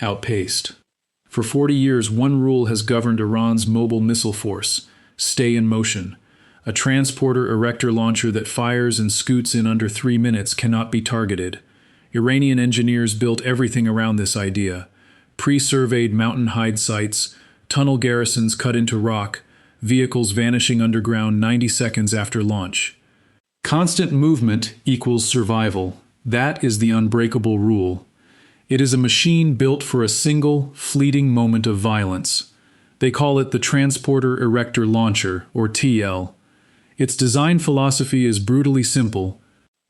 Outpaced. For 40 years, one rule has governed Iran's mobile missile force: stay in motion. A transporter-erector-launcher that fires and scoots in under 3 minutes cannot be targeted. Iranian engineers built everything around this idea: pre-surveyed mountain hide sites, tunnel garrisons cut into rock, vehicles vanishing underground 90 seconds after launch. Constant movement equals survival. That is the unbreakable rule. It is a machine built for a single, fleeting moment of violence. They call it the transporter-erector-launcher, or TL. Its design philosophy is brutally simple.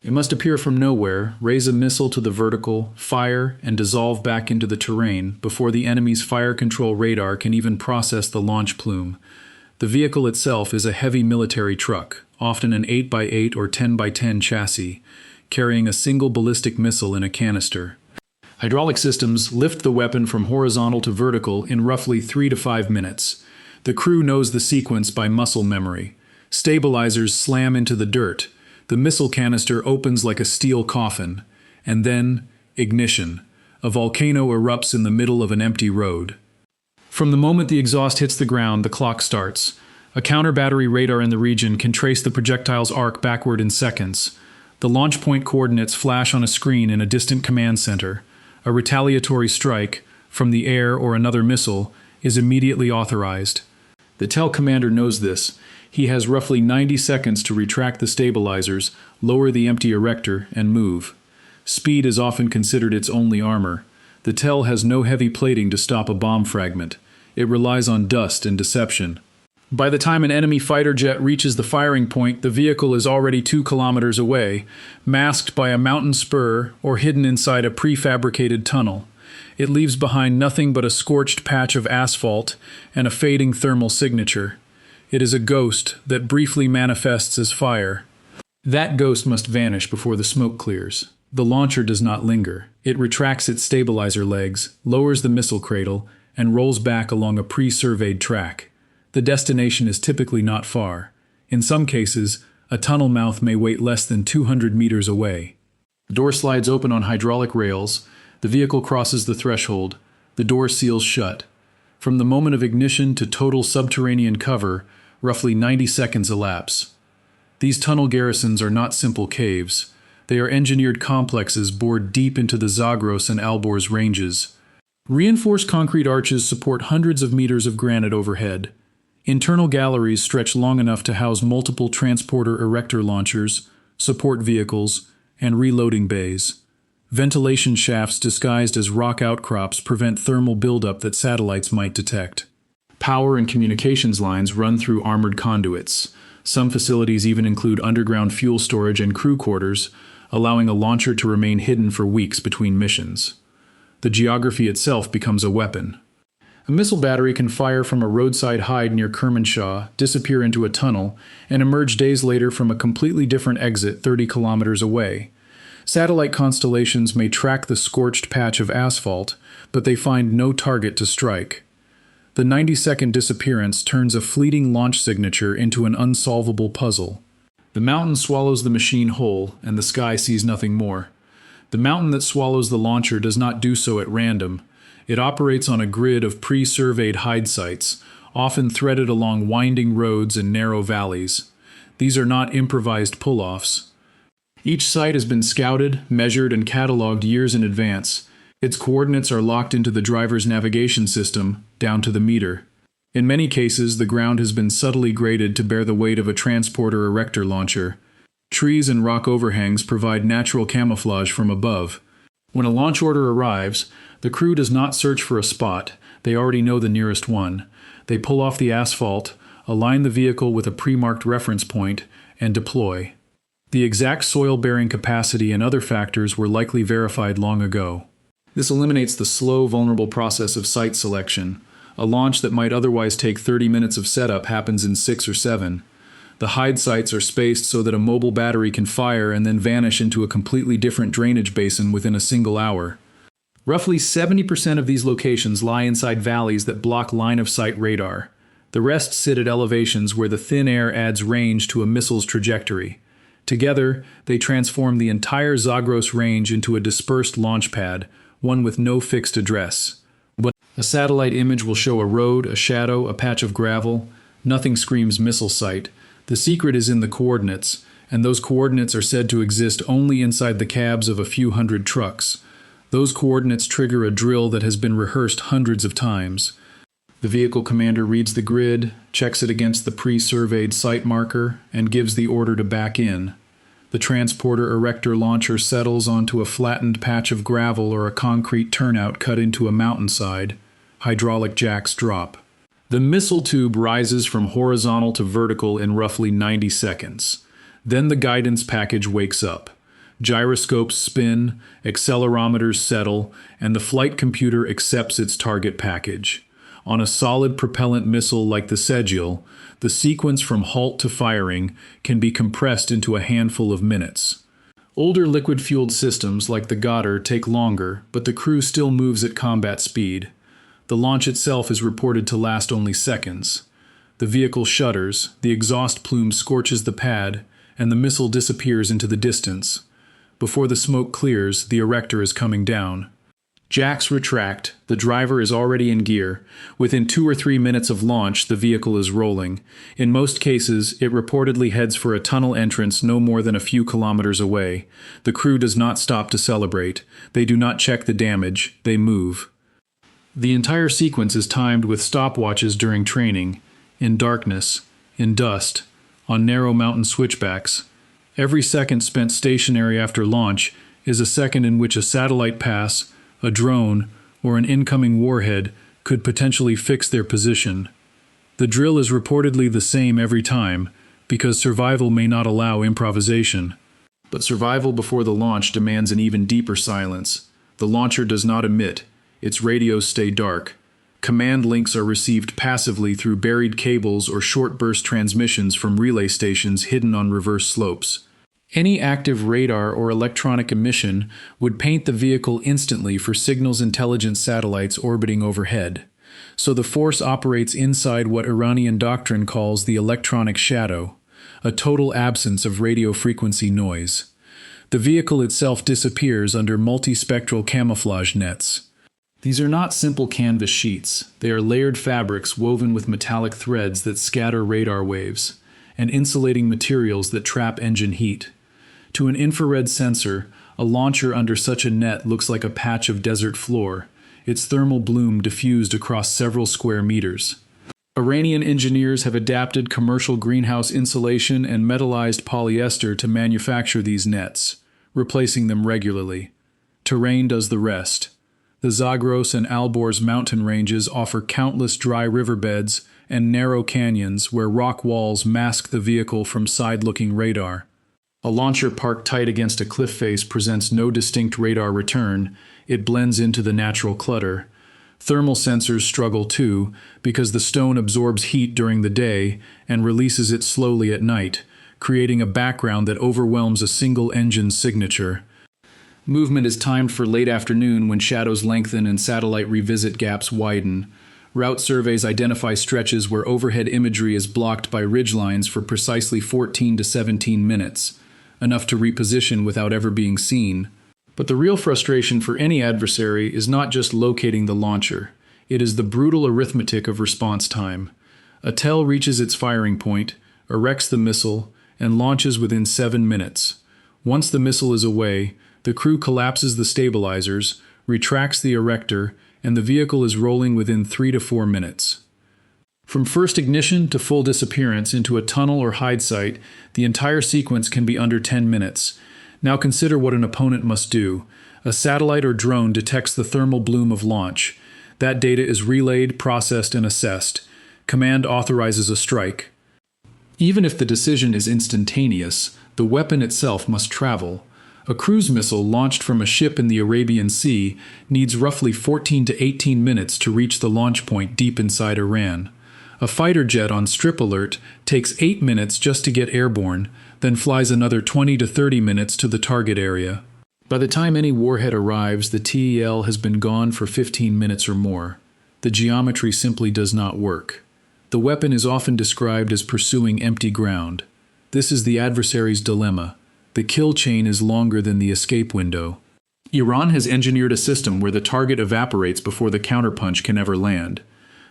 It must appear from nowhere, raise a missile to the vertical, fire, and dissolve back into the terrain before the enemy's fire control radar can even process the launch plume. The vehicle itself is a heavy military truck, often an 8x8 or 10x10 chassis, carrying a single ballistic missile in a canister. Hydraulic systems lift the weapon from horizontal to vertical in roughly 3 to 5 minutes. The crew knows the sequence by muscle memory. Stabilizers slam into the dirt. The missile canister opens like a steel coffin. And then, ignition. A volcano erupts in the middle of an empty road. From the moment the exhaust hits the ground, the clock starts. A counter-battery radar in the region can trace the projectile's arc backward in seconds. The launch point coordinates flash on a screen in a distant command center. A retaliatory strike, from the air or another missile, is immediately authorized. The TEL commander knows this. He has roughly 90 seconds to retract the stabilizers, lower the empty erector, and move. Speed is often considered its only armor. The TEL has no heavy plating to stop a bomb fragment. It relies on dust and deception. By the time an enemy fighter jet reaches the firing point, the vehicle is already 2 kilometers away, masked by a mountain spur or hidden inside a prefabricated tunnel. It leaves behind nothing but a scorched patch of asphalt and a fading thermal signature. It is a ghost that briefly manifests as fire. That ghost must vanish before the smoke clears. The launcher does not linger. It retracts its stabilizer legs, lowers the missile cradle, and rolls back along a pre-surveyed track. The destination is typically not far. In some cases, a tunnel mouth may wait less than 200 meters away. The door slides open on hydraulic rails. The vehicle crosses the threshold. The door seals shut. From the moment of ignition to total subterranean cover, roughly 90 seconds elapse. These tunnel garrisons are not simple caves. They are engineered complexes bored deep into the Zagros and Alborz ranges. Reinforced concrete arches support hundreds of meters of granite overhead. Internal galleries stretch long enough to house multiple transporter-erector-launchers, support vehicles, and reloading bays. Ventilation shafts disguised as rock outcrops prevent thermal buildup that satellites might detect. Power and communications lines run through armored conduits. Some facilities even include underground fuel storage and crew quarters, allowing a launcher to remain hidden for weeks between missions. The geography itself becomes a weapon. A missile battery can fire from a roadside hide near Kermanshah, disappear into a tunnel, and emerge days later from a completely different exit 30 kilometers away. Satellite constellations may track the scorched patch of asphalt, but they find no target to strike. The 90-second disappearance turns a fleeting launch signature into an unsolvable puzzle. The mountain swallows the machine whole, and the sky sees nothing more. The mountain that swallows the launcher does not do so at random. It operates on a grid of pre-surveyed hide sites, often threaded along winding roads and narrow valleys. These are not improvised pull-offs. Each site has been scouted, measured, and cataloged years in advance. Its coordinates are locked into the driver's navigation system, down to the meter. In many cases, the ground has been subtly graded to bear the weight of a transporter-erector-launcher. Trees and rock overhangs provide natural camouflage from above. When a launch order arrives, the crew does not search for a spot. They already know the nearest one. They pull off the asphalt, align the vehicle with a pre-marked reference point, and deploy. The exact soil-bearing capacity and other factors were likely verified long ago. This eliminates the slow, vulnerable process of site selection. A launch that might otherwise take 30 minutes of setup happens in 6 or 7. The hide sites are spaced so that a mobile battery can fire and then vanish into a completely different drainage basin within a single hour. Roughly 70% of these locations lie inside valleys that block line-of-sight radar. The rest sit at elevations where the thin air adds range to a missile's trajectory. Together, they transform the entire Zagros range into a dispersed launch pad, one with no fixed address. A satellite image will show a road, a shadow, a patch of gravel. Nothing screams missile site. The secret is in the coordinates, and those coordinates are said to exist only inside the cabs of a few hundred trucks. Those coordinates trigger a drill that has been rehearsed hundreds of times. The vehicle commander reads the grid, checks it against the pre-surveyed site marker, and gives the order to back in. The transporter-erector-launcher settles onto a flattened patch of gravel or a concrete turnout cut into a mountainside. Hydraulic jacks drop. The missile tube rises from horizontal to vertical in roughly 90 seconds. Then the guidance package wakes up. Gyroscopes spin, accelerometers settle, and the flight computer accepts its target package. On a solid propellant missile like the Zagros, the sequence from halt to firing can be compressed into a handful of minutes. Older liquid-fueled systems like the Goddard take longer, but the crew still moves at combat speed. The launch itself is reported to last only seconds. The vehicle shudders, the exhaust plume scorches the pad, and the missile disappears into the distance. Before the smoke clears, the erector is coming down. Jacks retract, the driver is already in gear. Within 2 or 3 minutes of launch, the vehicle is rolling. In most cases, it reportedly heads for a tunnel entrance no more than a few kilometers away. The crew does not stop to celebrate. They do not check the damage, they move. The entire sequence is timed with stopwatches during training, in darkness, in dust, on narrow mountain switchbacks. Every second spent stationary after launch is a second in which a satellite pass, a drone, or an incoming warhead could potentially fix their position. The drill is reportedly the same every time, because survival may not allow improvisation. But survival before the launch demands an even deeper silence. The launcher does not emit. Its radios stay dark. Command links are received passively through buried cables or short-burst transmissions from relay stations hidden on reverse slopes. Any active radar or electronic emission would paint the vehicle instantly for signals intelligence satellites orbiting overhead. So the force operates inside what Iranian doctrine calls the electronic shadow, a total absence of radio frequency noise. The vehicle itself disappears under multispectral camouflage nets. These are not simple canvas sheets. They are layered fabrics woven with metallic threads that scatter radar waves, and insulating materials that trap engine heat. To an infrared sensor, a launcher under such a net looks like a patch of desert floor, its thermal bloom diffused across several square meters. Iranian engineers have adapted commercial greenhouse insulation and metallized polyester to manufacture these nets, replacing them regularly. Terrain does the rest. The Zagros and Alborz mountain ranges offer countless dry riverbeds and narrow canyons where rock walls mask the vehicle from side-looking radar. A launcher parked tight against a cliff face presents no distinct radar return. It blends into the natural clutter. Thermal sensors struggle too, because the stone absorbs heat during the day and releases it slowly at night, creating a background that overwhelms a single engine's signature. Movement is timed for late afternoon when shadows lengthen and satellite revisit gaps widen. Route surveys identify stretches where overhead imagery is blocked by ridgelines for precisely 14 to 17 minutes. Enough to reposition without ever being seen. But the real frustration for any adversary is not just locating the launcher. It is the brutal arithmetic of response time. A TEL reaches its firing point, erects the missile, and launches within 7 minutes. Once the missile is away, the crew collapses the stabilizers, retracts the erector, and the vehicle is rolling within 3 to 4 minutes. From first ignition to full disappearance into a tunnel or hide site, the entire sequence can be under 10 minutes. Now consider what an opponent must do. A satellite or drone detects the thermal bloom of launch. That data is relayed, processed, and assessed. Command authorizes a strike. Even if the decision is instantaneous, the weapon itself must travel. A cruise missile launched from a ship in the Arabian Sea needs roughly 14 to 18 minutes to reach the launch point deep inside Iran. A fighter jet on strip alert takes 8 minutes just to get airborne, then flies another 20 to 30 minutes to the target area. By the time any warhead arrives, the TEL has been gone for 15 minutes or more. The geometry simply does not work. The weapon is often described as pursuing empty ground. This is the adversary's dilemma. The kill chain is longer than the escape window. Iran has engineered a system where the target evaporates before the counterpunch can ever land.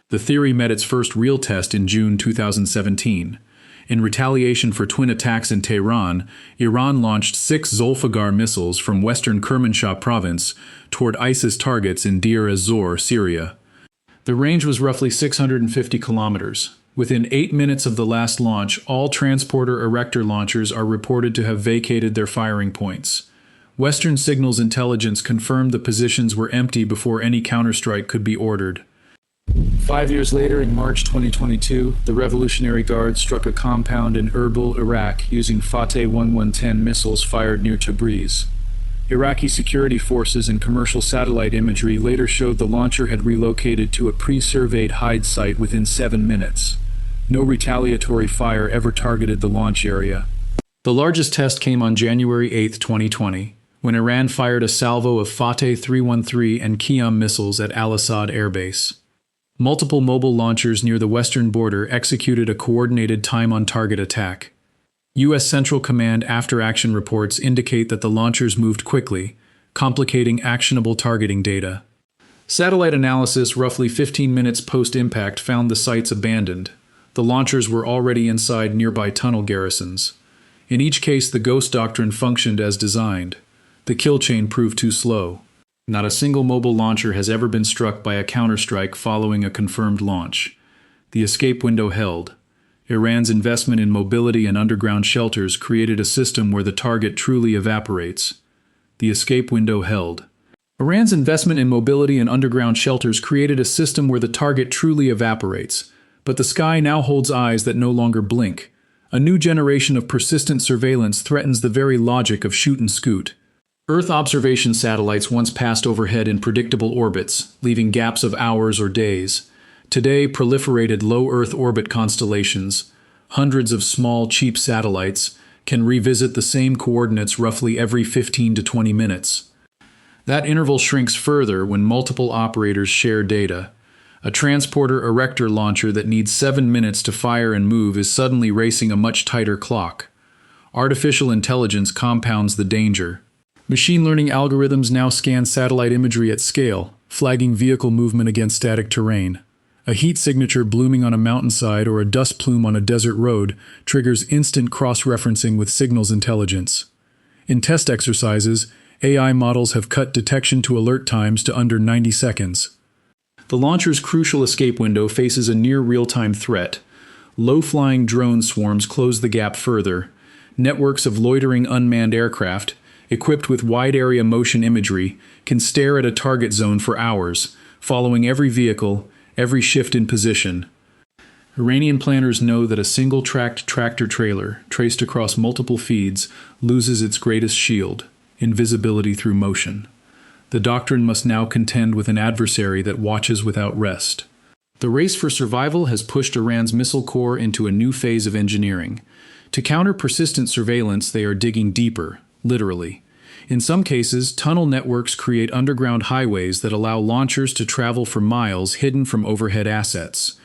The theory met its first real test in June 2017. In retaliation for twin attacks in Tehran, Iran launched 6 Zulfiqar missiles from western Kermanshah province toward ISIS targets in Deir ez-Zor, Syria. The range was roughly 650 kilometers. Within 8 minutes of the last launch, all transporter-erector launchers are reported to have vacated their firing points. Western signals intelligence confirmed the positions were empty before any counterstrike could be ordered. 5 years later, in March 2022, the Revolutionary Guard struck a compound in Erbil, Iraq, using Fateh 1110 missiles fired near Tabriz. Iraqi security forces and commercial satellite imagery later showed the launcher had relocated to a pre-surveyed hide site within 7 minutes. No retaliatory fire ever targeted the launch area. The largest test came on January 8, 2020, when Iran fired a salvo of Fateh 313 and Qiyam missiles at Al-Assad Air Base. Multiple mobile launchers near the western border executed a coordinated time-on-target attack. U.S. Central Command after-action reports indicate that the launchers moved quickly, complicating actionable targeting data. Satellite analysis roughly 15 minutes post-impact found the sites abandoned. The launchers were already inside nearby tunnel garrisons. In each case, the ghost doctrine functioned as designed. The kill chain proved too slow. Not a single mobile launcher has ever been struck by a counterstrike following a confirmed launch. The escape window held. Iran's investment in mobility and underground shelters created a system where the target truly evaporates. The escape window held. Iran's investment in mobility and underground shelters created a system where the target truly evaporates. But the sky now holds eyes that no longer blink. A new generation of persistent surveillance threatens the very logic of shoot and scoot. Earth observation satellites once passed overhead in predictable orbits, leaving gaps of hours or days. Today, proliferated low Earth orbit constellations, hundreds of small, cheap satellites, can revisit the same coordinates roughly every 15 to 20 minutes. That interval shrinks further when multiple operators share data. A transporter-erector-launcher that needs 7 minutes to fire and move is suddenly racing a much tighter clock. Artificial intelligence compounds the danger. Machine learning algorithms now scan satellite imagery at scale, flagging vehicle movement against static terrain. A heat signature blooming on a mountainside or a dust plume on a desert road triggers instant cross-referencing with signals intelligence. In test exercises, AI models have cut detection to alert times to under 90 seconds. The launcher's crucial escape window faces a near real-time threat. Low-flying drone swarms close the gap further. Networks of loitering unmanned aircraft, equipped with wide-area motion imagery, can stare at a target zone for hours, following every vehicle, every shift in position. Iranian planners know that a single-tracked tractor-trailer, traced across multiple feeds, loses its greatest shield, invisibility through motion. The doctrine must now contend with an adversary that watches without rest. The race for survival has pushed Iran's missile corps into a new phase of engineering. To counter persistent surveillance, they are digging deeper, literally. In some cases, tunnel networks create underground highways that allow launchers to travel for miles hidden from overhead assets.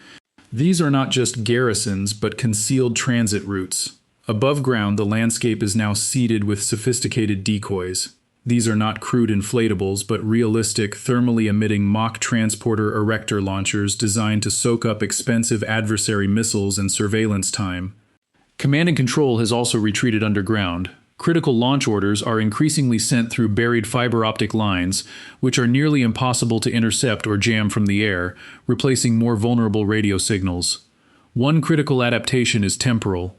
These are not just garrisons, but concealed transit routes. Above ground, the landscape is now seeded with sophisticated decoys. These are not crude inflatables, but realistic, thermally emitting mock transporter-erector launchers designed to soak up expensive adversary missiles and surveillance time. Command and control has also retreated underground. Critical launch orders are increasingly sent through buried fiber optic lines, which are nearly impossible to intercept or jam from the air, replacing more vulnerable radio signals. One critical adaptation is temporal.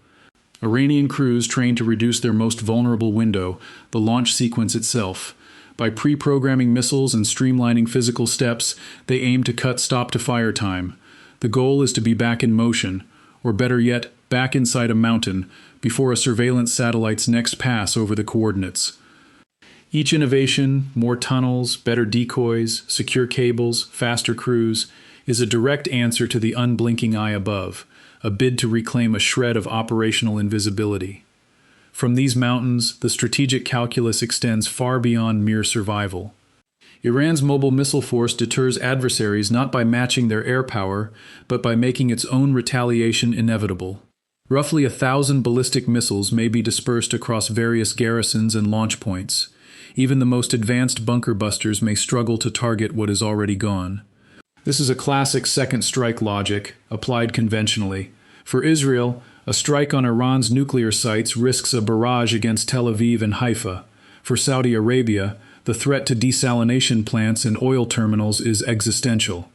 Iranian crews train to reduce their most vulnerable window, the launch sequence itself. By pre-programming missiles and streamlining physical steps, they aim to cut stop-to-fire time. The goal is to be back in motion, or better yet, back inside a mountain, before a surveillance satellite's next pass over the coordinates. Each innovation, more tunnels, better decoys, secure cables, faster crews, is a direct answer to the unblinking eye above, a bid to reclaim a shred of operational invisibility. From these mountains, the strategic calculus extends far beyond mere survival. Iran's mobile missile force deters adversaries not by matching their air power, but by making its own retaliation inevitable. Roughly 1,000 ballistic missiles may be dispersed across various garrisons and launch points. Even the most advanced bunker busters may struggle to target what is already gone. This is a classic second strike logic, applied conventionally. For Israel, a strike on Iran's nuclear sites risks a barrage against Tel Aviv and Haifa. For Saudi Arabia, the threat to desalination plants and oil terminals is existential.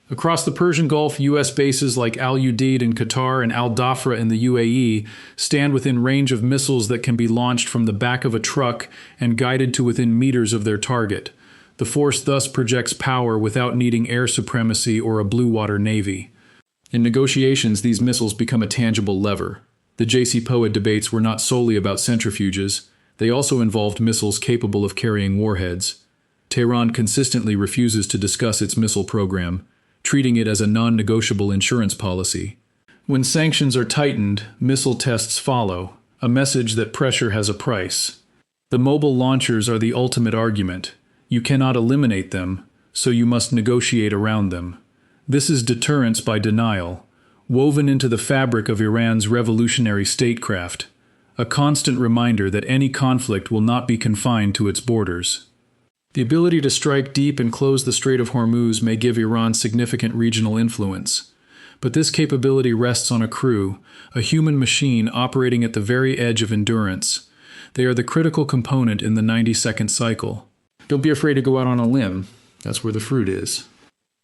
Across the Persian Gulf, U.S. bases like Al Udeid in Qatar and Al Dhafra in the UAE stand within range of missiles that can be launched from the back of a truck and guided to within meters of their target. The force thus projects power without needing air supremacy or a blue water navy. In negotiations, these missiles become a tangible lever. The JCPOA debates were not solely about centrifuges. They also involved missiles capable of carrying warheads. Tehran consistently refuses to discuss its missile program, treating it as a non-negotiable insurance policy. When sanctions are tightened, missile tests follow, a message that pressure has a price. The mobile launchers are the ultimate argument. You cannot eliminate them, so you must negotiate around them. This is deterrence by denial, woven into the fabric of Iran's revolutionary statecraft, a constant reminder that any conflict will not be confined to its borders. The ability to strike deep and close the Strait of Hormuz may give Iran significant regional influence. But this capability rests on a crew, a human machine operating at the very edge of endurance. They are the critical component in the 90-second cycle. Don't be afraid to go out on a limb. That's where the fruit is.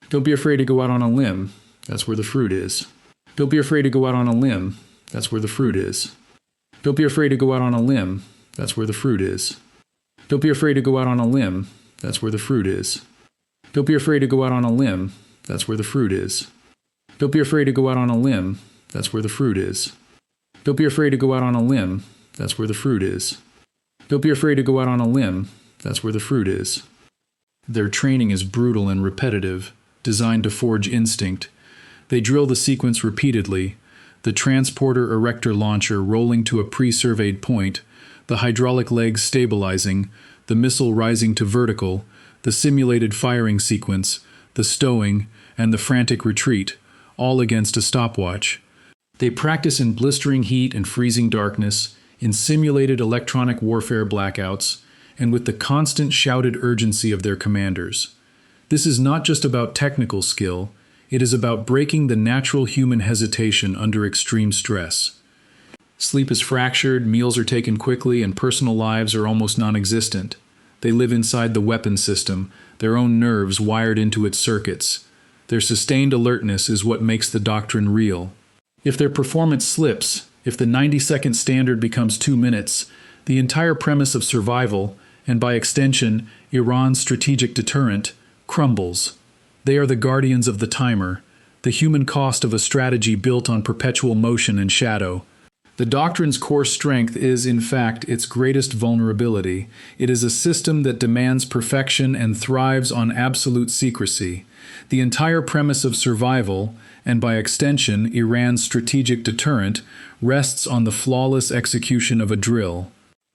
Don't be afraid to go out on a limb. That's where the fruit is. Don't be afraid to go out on a limb. That's where the fruit is. Don't be afraid to go out on a limb. That's where the fruit is. Don't be afraid to go out on a limb. That's where the fruit is. Don't be afraid to go out on a limb. That's where the fruit is. Don't be afraid to go out on a limb. That's where the fruit is. Don't be afraid to go out on a limb. That's where the fruit is. Don't be afraid to go out on a limb. That's where the fruit is. Their training is brutal and repetitive, designed to forge instinct. They drill the sequence repeatedly, the transporter-erector-launcher rolling to a pre-surveyed point, the hydraulic legs stabilizing, the missile rising to vertical, the simulated firing sequence, the stowing, and the frantic retreat, all against a stopwatch. They practice in blistering heat and freezing darkness, in simulated electronic warfare blackouts, and with the constant shouted urgency of their commanders. This is not just about technical skill, it is about breaking the natural human hesitation under extreme stress. Sleep is fractured, meals are taken quickly, and personal lives are almost non-existent. They live inside the weapon system, their own nerves wired into its circuits. Their sustained alertness is what makes the doctrine real. If their performance slips, if the 90-second standard becomes 2 minutes, the entire premise of survival, and by extension, Iran's strategic deterrent, crumbles. They are the guardians of the timer, the human cost of a strategy built on perpetual motion and shadow. The doctrine's core strength is, in fact, its greatest vulnerability. It is a system that demands perfection and thrives on absolute secrecy. The entire premise of survival, and by extension, Iran's strategic deterrent, rests on the flawless execution of a drill.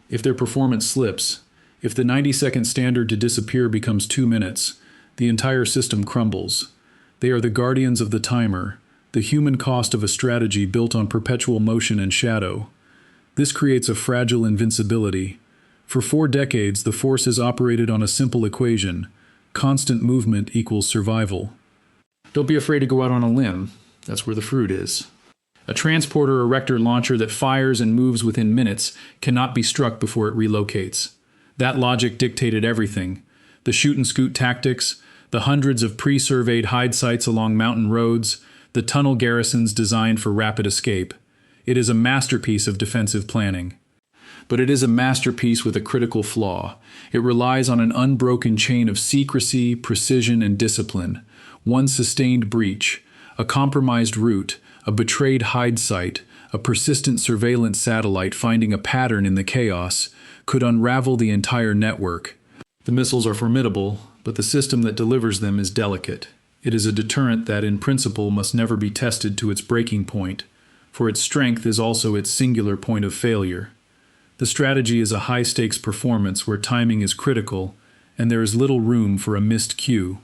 If their performance slips, if the 90-second standard to disappear becomes 2 minutes, the entire system crumbles. They are the guardians of the timer, the human cost of a strategy built on perpetual motion and shadow. This creates a fragile invincibility. For 4 decades, the force has operated on a simple equation: constant movement equals survival. Don't be afraid to go out on a limb. That's where the fruit is. A transporter-erector-launcher that fires and moves within minutes cannot be struck before it relocates. That logic dictated everything: the shoot-and-scoot tactics, the hundreds of pre-surveyed hide sites along mountain roads, the tunnel garrisons designed for rapid escape. It is a masterpiece of defensive planning. But it is a masterpiece with a critical flaw. It relies on an unbroken chain of secrecy, precision, and discipline. One sustained breach, a compromised route, a betrayed hide site, a persistent surveillance satellite finding a pattern in the chaos, could unravel the entire network. The missiles are formidable, but the system that delivers them is delicate. It is a deterrent that, in principle, must never be tested to its breaking point, for its strength is also its singular point of failure. The strategy is a high-stakes performance where timing is critical, and there is little room for a missed cue.